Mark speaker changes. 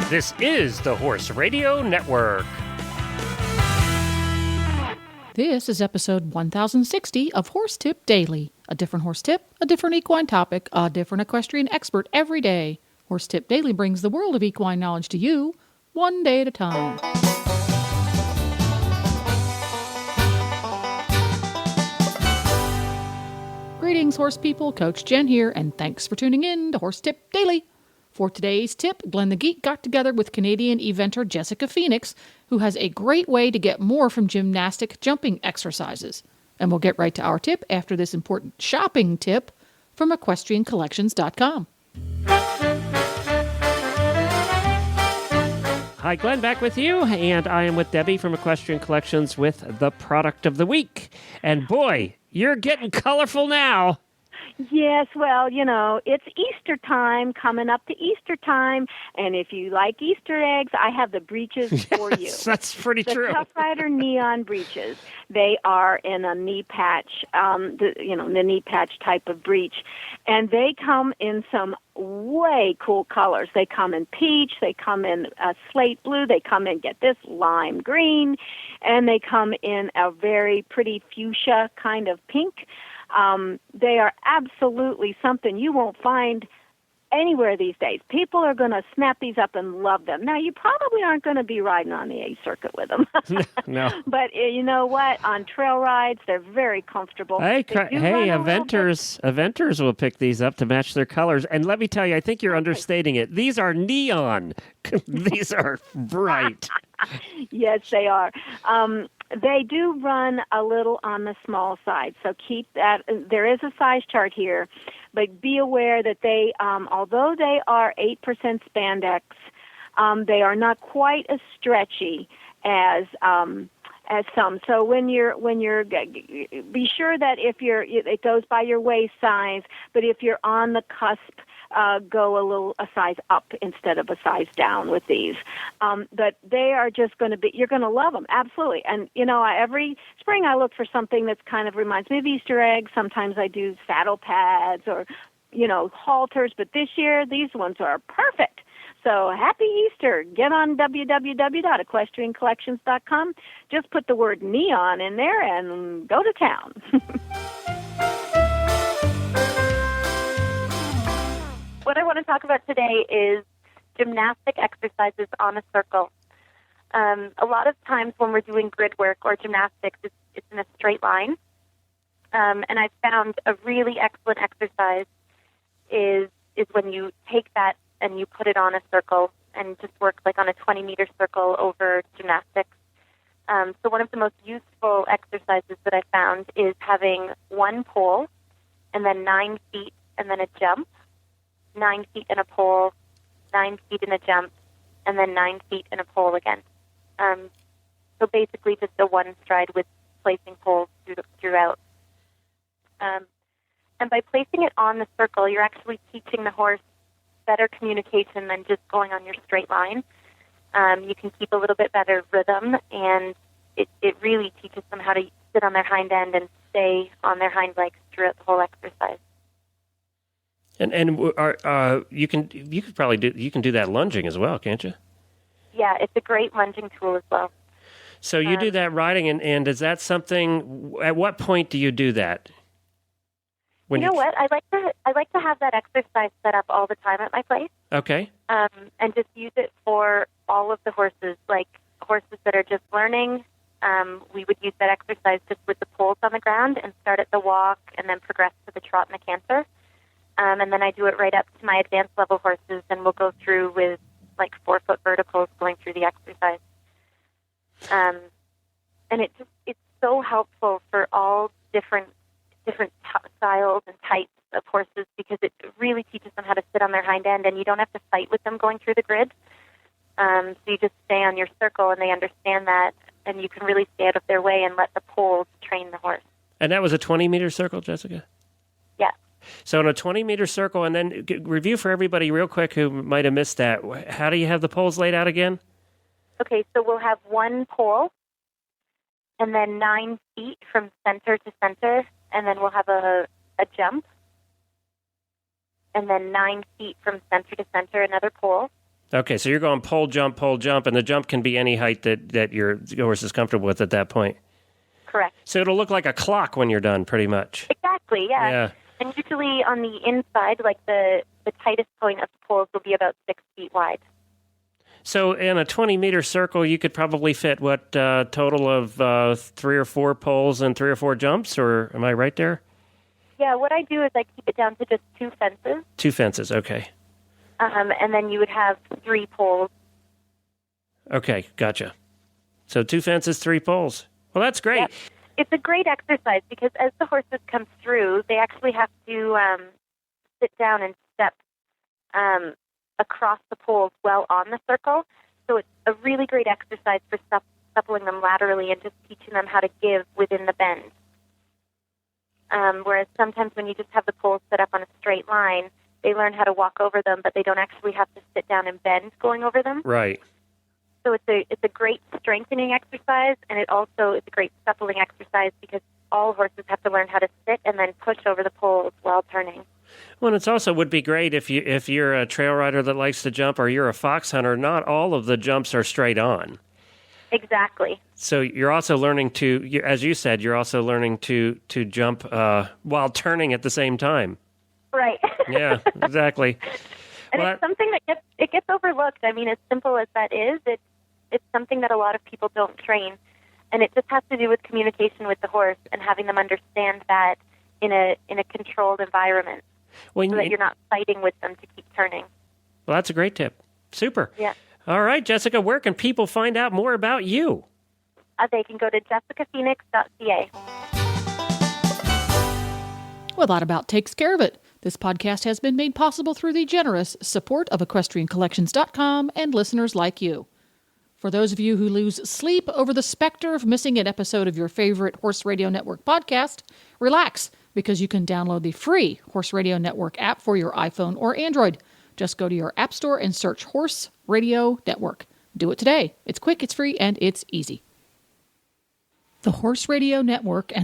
Speaker 1: This is the Horse Radio Network.
Speaker 2: This is episode 1060 of Horse Tip Daily. A different horse tip, a different equine topic, a different equestrian expert every day. Horse Tip Daily brings the world of equine knowledge to you, one day at a time. Greetings, horse people. Coach Jen here, and thanks for tuning in to Horse Tip Daily. For today's tip, Glenn the Geek got together with Canadian eventer Jessica Phoenix, who has a great way to get more from gymnastic jumping exercises. And we'll get right to our tip after this important shopping tip from equestriancollections.com.
Speaker 1: Hi, Glenn, back with you, and I am with Debbie from Equestrian Collections with the product of the week. And boy, you're getting colorful now.
Speaker 3: Yes, well, you know, it's Easter time, coming up to Easter time, and if you like Easter eggs, I have the breeches for you.
Speaker 1: That's pretty true.
Speaker 3: The Tough Rider neon breeches. They are in a knee patch, the knee patch type of breech, and they come in some way cool colors. They come in peach, they come in slate blue, they come in, get this, lime green, and they come in a very pretty fuchsia kind of pink. They are absolutely something you won't find anywhere these days. People are going to snap these up and love them. Now, you probably aren't going to be riding on the A circuit with them.
Speaker 1: No.
Speaker 3: But you know what? On trail rides, they're very comfortable.
Speaker 1: Hey, eventers will pick these up to match their colors. And let me tell you, I think you're understating it. These are neon. These are bright.
Speaker 3: Yes, they are. They do run a little on the small side, so keep that. There is a size chart here, but be aware that they, although they are 8% spandex, they are not quite as stretchy as some. So when you're be sure that it goes by your waist size, but if you're on the cusp, go a size up instead of a size down with these. But they are just going to be, you're going to love them, absolutely. And, you know, every spring I look for something that's kind of reminds me of Easter eggs. Sometimes I do saddle pads or, you know, halters, but this year these ones are perfect. So happy Easter. Get on www.equestriancollections.com. Just put the word neon in there and go to town.
Speaker 4: What I want to talk about today is gymnastic exercises on a circle. A lot of times when we're doing grid work or gymnastics, it's in a straight line. And I found a really excellent exercise is when you take that and you put it on a circle and just work like on a 20-meter circle over gymnastics. So one of the most useful exercises that I found is having one pole and then 9 feet and then a jump. 9 feet in a pole, 9 feet in a jump, and then 9 feet in a pole again. So basically just a one stride with placing poles throughout. And by placing it on the circle, you're actually teaching the horse better communication than just going on your straight line. You can keep a little bit better rhythm, and it really teaches them how to sit on their hind end and stay on their hind legs throughout the whole exercise.
Speaker 1: And you can do that lunging as well, can't you?
Speaker 4: Yeah, it's a great lunging tool as well.
Speaker 1: So you do that riding, and is that something? At what point do you do that?
Speaker 4: You know what? I like to have that exercise set up all the time at my place.
Speaker 1: Okay.
Speaker 4: And just use it for all of the horses, like horses that are just learning. We would use that exercise just with the poles on the ground and start at the walk and then progress to the trot and the canter. And then I do it right up to my advanced level horses, and we'll go through with like 4-foot verticals going through the exercise. And it's so helpful for all different styles and types of horses because it really teaches them how to sit on their hind end, and you don't have to fight with them going through the grid. So you just stay on your circle, and they understand that, and you can really stay out of their way and let the poles train the horse.
Speaker 1: And that was a 20-meter circle, Jessica?
Speaker 4: Yeah.
Speaker 1: So in a 20-meter circle, and then review for everybody real quick who might have missed that. How do you have the poles laid out again?
Speaker 4: Okay, so we'll have one pole, and then 9 feet from center to center, and then we'll have a jump, and then 9 feet from center to center, another pole,
Speaker 1: Okay, so you're going pole, jump, and the jump can be any height that your horse is comfortable with at that point.
Speaker 4: Correct.
Speaker 1: So it'll look like a clock when you're done, pretty much.
Speaker 4: Exactly, yeah.
Speaker 1: Yeah.
Speaker 4: And usually on the inside, like the tightest point of the poles will be about 6 feet wide.
Speaker 1: So in a 20-meter circle, you could probably fit, what, total of 3 or 4 poles and 3 or 4 jumps, or am I right there?
Speaker 4: Yeah, what I do is I keep it down to just 2 fences.
Speaker 1: 2 fences, okay.
Speaker 4: And then you would have 3 poles.
Speaker 1: Okay, gotcha. So 2 fences, 3 poles. Well, that's great.
Speaker 4: Yep. It's a great exercise because as the horses come through, they actually have to sit down and step across the poles while on the circle. So it's a really great exercise for suppling them laterally and just teaching them how to give within the bend. Whereas sometimes when you just have the poles set up on a straight line, they learn how to walk over them, but they don't actually have to sit down and bend going over them.
Speaker 1: Right.
Speaker 4: So it's a great strengthening exercise, and it also is a great suppling exercise because all horses have to learn how to sit and then push over the poles while turning.
Speaker 1: Well, it also would be great if you're a trail rider that likes to jump or you're a fox hunter, not all of the jumps are straight on.
Speaker 4: Exactly.
Speaker 1: So you're also learning to, as you said, you're also learning to jump while turning at the same time.
Speaker 4: Right.
Speaker 1: Yeah, exactly.
Speaker 4: And it's something that gets overlooked. I mean, as simple as that is, it's something that a lot of people don't train. And it just has to do with communication with the horse and having them understand that in a controlled environment so that you're not fighting with them to keep turning.
Speaker 1: Well, that's a great tip. Super.
Speaker 4: Yeah.
Speaker 1: All right, Jessica, where can people find out more about you?
Speaker 4: They can go to jessicaphoenix.ca.
Speaker 2: Well, that about takes care of it. This podcast has been made possible through the generous support of EquestrianCollections.com and listeners like you. For those of you who lose sleep over the specter of missing an episode of your favorite Horse Radio Network podcast, relax, because you can download the free Horse Radio Network app for your iPhone or Android. Just go to your app store and search Horse Radio Network. Do it today. It's quick, it's free, and it's easy. The Horse Radio Network and